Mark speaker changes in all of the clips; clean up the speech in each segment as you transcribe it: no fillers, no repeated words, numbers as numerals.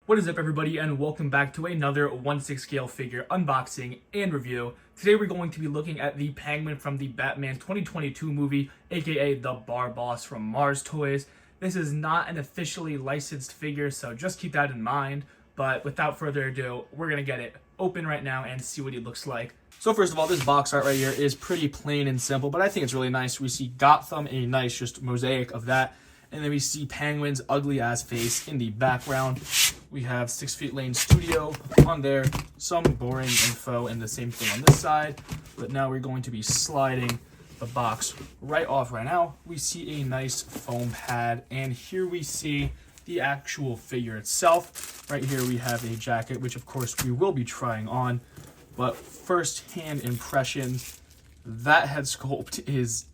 Speaker 1: What is up, everybody, and welcome back to another 1/6 scale figure unboxing and review. Today we're going to be looking at the Penguin from the Batman 2022 movie, aka the Bar Boss from Mars Toys. This is not an officially licensed figure, so just keep that in mind. But without further ado, we're gonna get it open right now and see what he looks like. So first of all, this box art right here is pretty plain and simple, but I think it's really nice. We see Gotham, a nice just mosaic of that. And then we see Penguin's ugly ass face in the background. We have 6 Feet Lane Studio on there, some boring info, and the same thing on this side. But now we're going to be sliding the box right off right now. We see a nice foam pad, and here we see the actual figure itself. Right here we have a jacket, which of course we will be trying on. But first hand impressions, that head sculpt is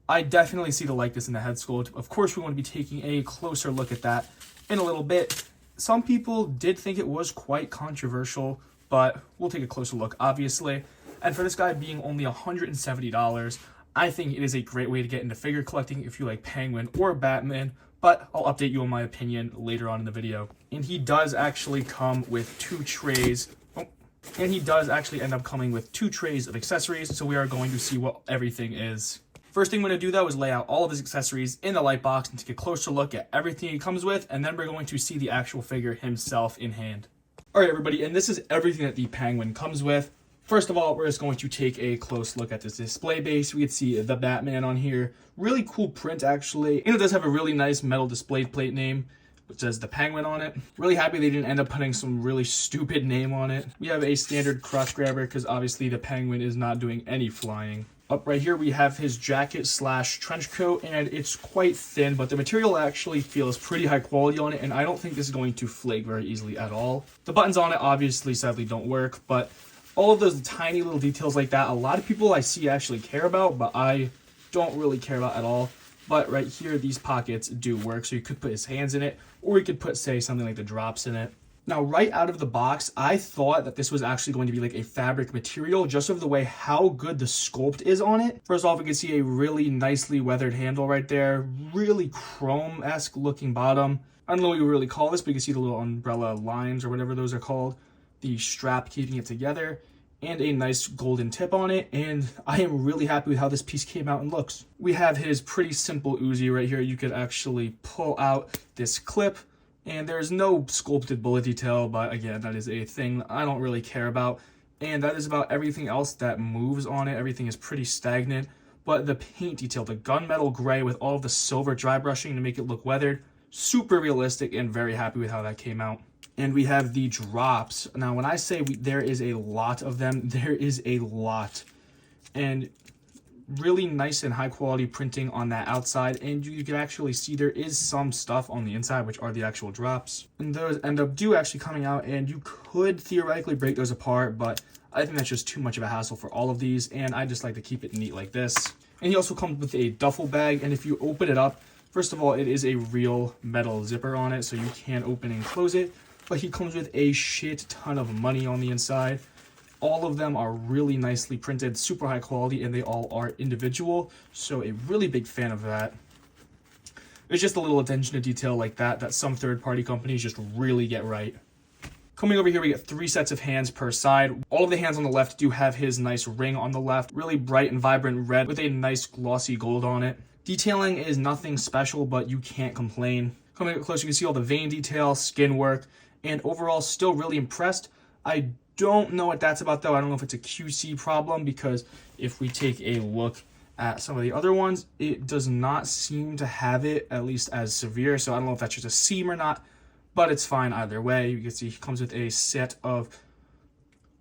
Speaker 1: I definitely see the likeness in the head sculpt. Of course, we want to be taking a closer look at that in a little bit. Some people did think it was quite controversial, but we'll take a closer look, obviously. And for this guy being only $170, I think it is a great way to get into figure collecting if you like Penguin or Batman, but I'll update you on my opinion later on in the video. And he does actually come with 2 trays. And he does actually end up coming with 2 trays of accessories, so we are going to see what everything is. First thing I'm going to do, though, is lay out all of his accessories in the light box and take a closer look at everything he comes with, and then we're going to see the actual figure himself in hand. Alright, everybody, and this is everything that the Penguin comes with. First of all, we're just going to take a close look at this display base. We can see the Batman on here. Really cool print, actually. And it does have a really nice metal display plate name, which says the Penguin on it. Really happy they didn't end up putting some really stupid name on it. We have a standard crotch grabber, because obviously the Penguin is not doing any flying. Up right here, we have his jacket / trench coat, and it's quite thin, but the material actually feels pretty high quality on it, and I don't think this is going to flake very easily at all. The buttons on it obviously sadly don't work, but all of those tiny little details like that, a lot of people I see actually care about, but I don't really care about at all. But right here, these pockets do work, so you could put his hands in it, or you could put, say, something like the drops in it. Now, right out of the box, I thought that this was actually going to be like a fabric material, just of the way how good the sculpt is on it. First off, we can see a really nicely weathered handle right there, really chrome-esque looking bottom. I don't know what you really call this, but you can see the little umbrella lines or whatever those are called. The strap keeping it together, and a nice golden tip on it, and I am really happy with how this piece came out and looks. We have his pretty simple Uzi right here. You could actually pull out this clip, and there's no sculpted bullet detail, but again, that is a thing I don't really care about. And that is about everything else that moves on it. Everything is pretty stagnant, but the paint detail, the gunmetal gray with all of the silver dry brushing to make it look weathered, super realistic, and very happy with how that came out. And we have the drops. Now, when I say there is a lot of them, there is a lot. And really nice and high quality printing on that outside, and you can actually see there is some stuff on the inside, which are the actual drops, and those end up actually coming out, and you could theoretically break those apart, but I think that's just too much of a hassle for all of these, and I just like to keep it neat like this. And he also comes with a duffel bag, and if you open it up, first of all, it is a real metal zipper on it, so you can open and close it, but he comes with a shit ton of money on the inside. All of them are really nicely printed, super high quality, and they all are individual, so a really big fan of that. There's just a little attention to detail like that some third-party companies just really get right. Coming over here, we get 3 sets of hands per side. All of the hands on the left do have his nice ring on the left, really bright and vibrant red with a nice glossy gold on it. Detailing is nothing special, but you can't complain. Coming up close, you can see all the vein detail, skin work, and overall still really impressed. I don't know what that's about, though. I don't know if it's a QC problem, because if we take a look at some of the other ones, it does not seem to have it, at least as severe. So I don't know if that's just a seam or not, but it's fine either way. You can see he comes with a set of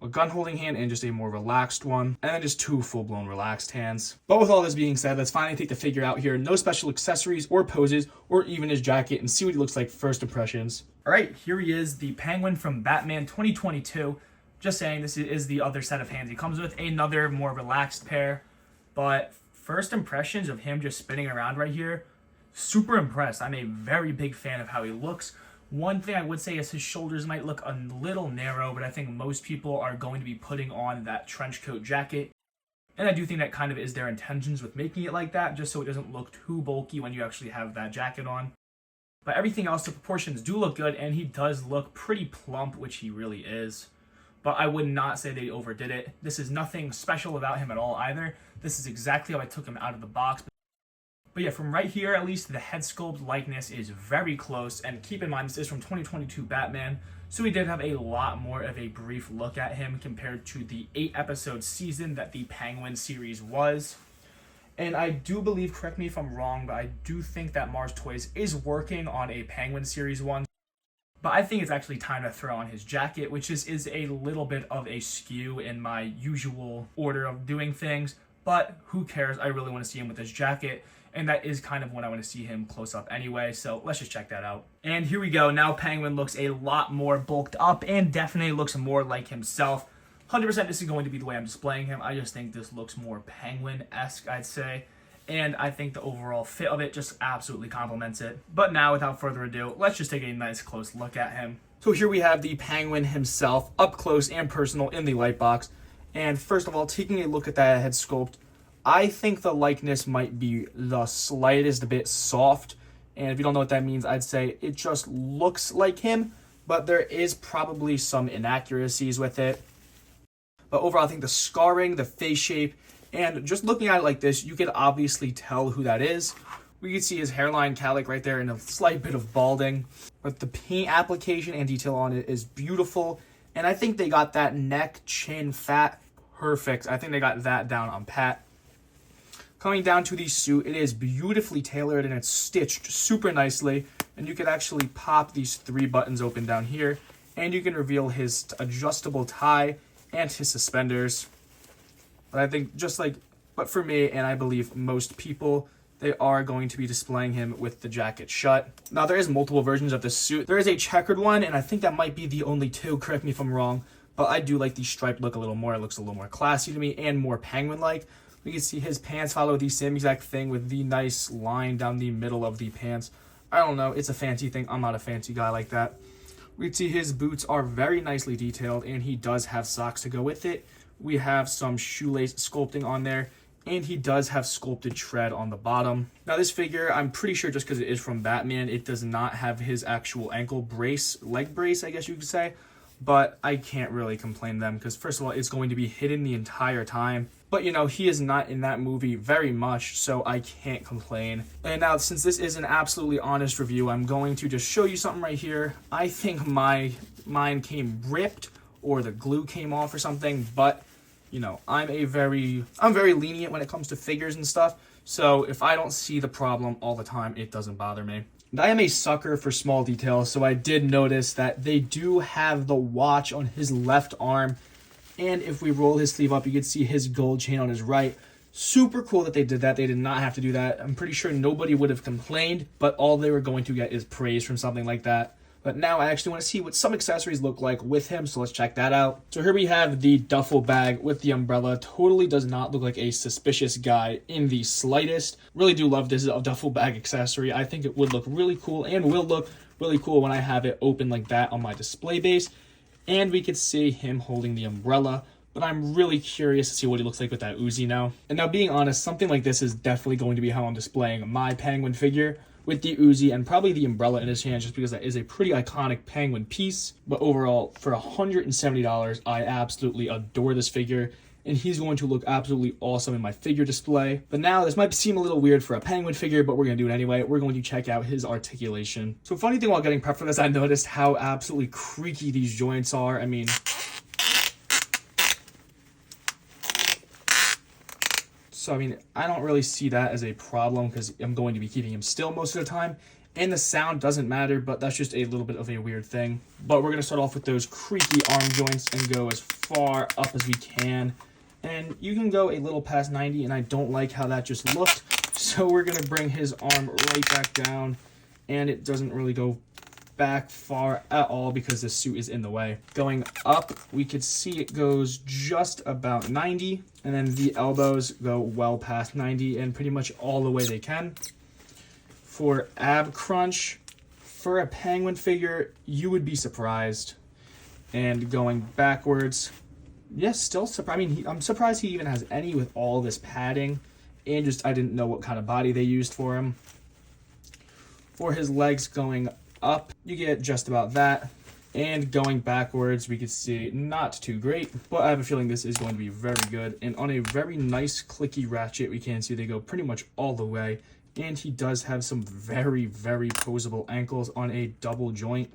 Speaker 1: a gun holding hand and just a more relaxed one, and then just 2 full-blown relaxed hands. But with all this being said, let's finally take the figure out here. No special accessories or poses or even his jacket, and see what he looks like first impressions. All right, here he is, the Penguin from Batman 2022. Just saying, this is the other set of hands he comes with, another more relaxed pair. But first impressions of him just spinning around right here, super impressed. I'm a very big fan of how he looks. One thing I would say is his shoulders might look a little narrow, but I think most people are going to be putting on that trench coat jacket. And I do think that kind of is their intentions with making it like that, just so it doesn't look too bulky when you actually have that jacket on. But everything else, the proportions do look good, and he does look pretty plump, which he really is. But I would not say they overdid it. This is nothing special about him at all either. This is exactly how I took him out of the box. But yeah, from right here, at least, the head sculpt likeness is very close. And keep in mind, this is from 2022 Batman. So we did have a lot more of a brief look at him compared to the 8-episode season that the Penguin series was. And I do believe, correct me if I'm wrong, but I do think that Mars Toys is working on a Penguin Series 1. But I think it's actually time to throw on his jacket, which is a little bit of a skew in my usual order of doing things. But who cares? I really want to see him with his jacket. And that is kind of when I want to see him close up anyway. So let's just check that out. And here we go. Now Penguin looks a lot more bulked up and definitely looks more like himself. 100% this is going to be the way I'm displaying him. I just think this looks more Penguin-esque, I'd say. And I think the overall fit of it just absolutely complements it. But now, without further ado, let's just take a nice close look at him. So here we have the Penguin himself, up close and personal in the light box. And first of all, taking a look at that head sculpt, I think the likeness might be the slightest bit soft. And if you don't know what that means, I'd say it just looks like him. But there is probably some inaccuracies with it. But overall, I think the scarring, the face shape, and just looking at it like this, you can obviously tell who that is. We can see his hairline calic right there and a slight bit of balding. But the paint application and detail on it is beautiful. And I think they got that neck, chin, fat perfect. I think they got that down on pat. Coming down to the suit, it is beautifully tailored and it's stitched super nicely. And you can actually pop these 3 buttons open down here. And you can reveal his adjustable tie and his suspenders. But I think but for me, and I believe most people, they are going to be displaying him with the jacket shut. Now, there is multiple versions of this suit. There is a checkered one, and I think that might be the only 2, correct me if I'm wrong. But I do like the striped look a little more. It looks a little more classy to me and more Penguin-like. We can see his pants follow the same exact thing with the nice line down the middle of the pants. I don't know, it's a fancy thing. I'm not a fancy guy like that. We can see his boots are very nicely detailed, and he does have socks to go with it. We have some shoelace sculpting on there, and he does have sculpted tread on the bottom. Now this figure, I'm pretty sure just because it is from Batman, it does not have his actual ankle brace, leg brace, I guess you could say. But I can't really complain them because first of all, it's going to be hidden the entire time. But you know, he is not in that movie very much, so I can't complain. And now, since this is an absolutely honest review, I'm going to just show you something right here. I think mine came ripped or the glue came off or something, but you know, I'm very lenient when it comes to figures and stuff. So if I don't see the problem all the time, it doesn't bother me. And I am a sucker for small details, so I did notice that they do have the watch on his left arm. And if we roll his sleeve up, you can see his gold chain on his right. Super cool that they did that. They did not have to do that. I'm pretty sure nobody would have complained, but all they were going to get is praise from something like that. But now I actually want to see what some accessories look like with him, so let's check that out. So here we have the duffel bag with the umbrella. Totally does not look like a suspicious guy in the slightest. Really do love this duffel bag accessory. I think it would look really cool and will look really cool when I have it open like that on my display base. And we could see him holding the umbrella. But I'm really curious to see what he looks like with that Uzi now. And now, being honest, something like this is definitely going to be how I'm displaying my Penguin figure, with the Uzi and probably the umbrella in his hand, just because that is a pretty iconic Penguin piece. But overall, for $170, I absolutely adore this figure, and he's going to look absolutely awesome in my figure display. But now, this might seem a little weird for a Penguin figure, but we're going to do it anyway. We're going to check out his articulation. So funny thing while getting prepped for this, I noticed how absolutely creaky these joints are. I mean, I don't really see that as a problem because I'm going to be keeping him still most of the time. And the sound doesn't matter, but that's just a little bit of a weird thing. But we're going to start off with those creaky arm joints and go as far up as we can. And you can go a little past 90, and I don't like how that just looked. So we're going to bring his arm right back down, and it doesn't really go back far at all because the suit is in the way. Going up, we could see it goes just about 90, and then the elbows go well past 90 and pretty much all the way they can. For ab crunch, for a Penguin figure, you would be surprised. And going backwards, yes, still surprised. I mean, I'm surprised he even has any with all this padding, and just I didn't know what kind of body they used for him. For his legs going up, you get just about that. And going backwards, we can see not too great, but I have a feeling this is going to be very good. And on a very nice clicky ratchet, we can see they go pretty much all the way. And he does have some very, very posable ankles on a double joint.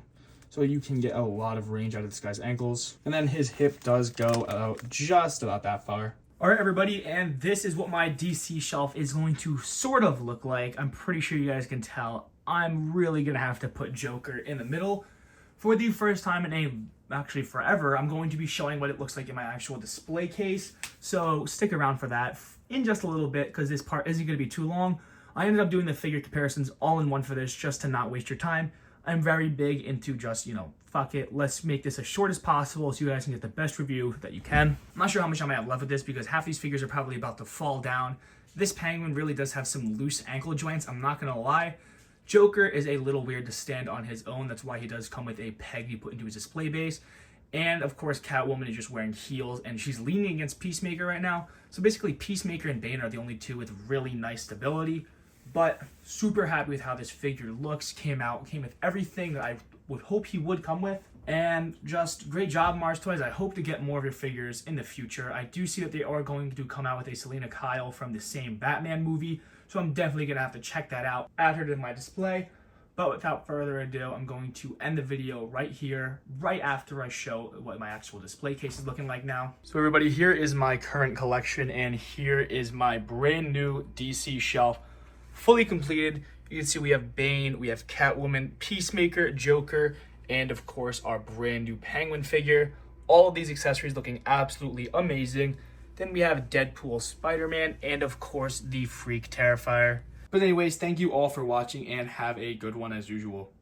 Speaker 1: So you can get a lot of range out of this guy's ankles. And then his hip does go out just about that far. All right, everybody, and this is what my DC shelf is going to sort of look like. I'm pretty sure you guys can tell. I'm really going to have to put Joker in the middle. For the first time actually forever, I'm going to be showing what it looks like in my actual display case. So stick around for that in just a little bit because this part isn't going to be too long. I ended up doing the figure comparisons all in one for this just to not waste your time. I'm very big into just, fuck it. Let's make this as short as possible so you guys can get the best review that you can. I'm not sure how much I might have left with this because half these figures are probably about to fall down. This Penguin really does have some loose ankle joints, I'm not going to lie. Joker is a little weird to stand on his own. That's why he does come with a peg you put into his display base. And of course, Catwoman is just wearing heels and she's leaning against Peacemaker right now. So basically, Peacemaker and Bane are the only two with really nice stability. But super happy with how this figure looks. Came with everything that I would hope he would come with. And just great job, Mars Toys. I hope to get more of your figures in the future. I do see that they are going to come out with a Selina Kyle from the same Batman movie. So I'm definitely going to have to check that out, add her to my display. But without further ado, I'm going to end the video right here, right after I show what my actual display case is looking like now. So everybody, here is my current collection, and here is my brand new DC shelf, fully completed. You can see we have Bane, we have Catwoman, Peacemaker, Joker, and of course our brand new Penguin figure. All of these accessories looking absolutely amazing. Then we have Deadpool, Spider-Man, and of course the Freak Terrifier. But anyways, thank you all for watching and have a good one as usual.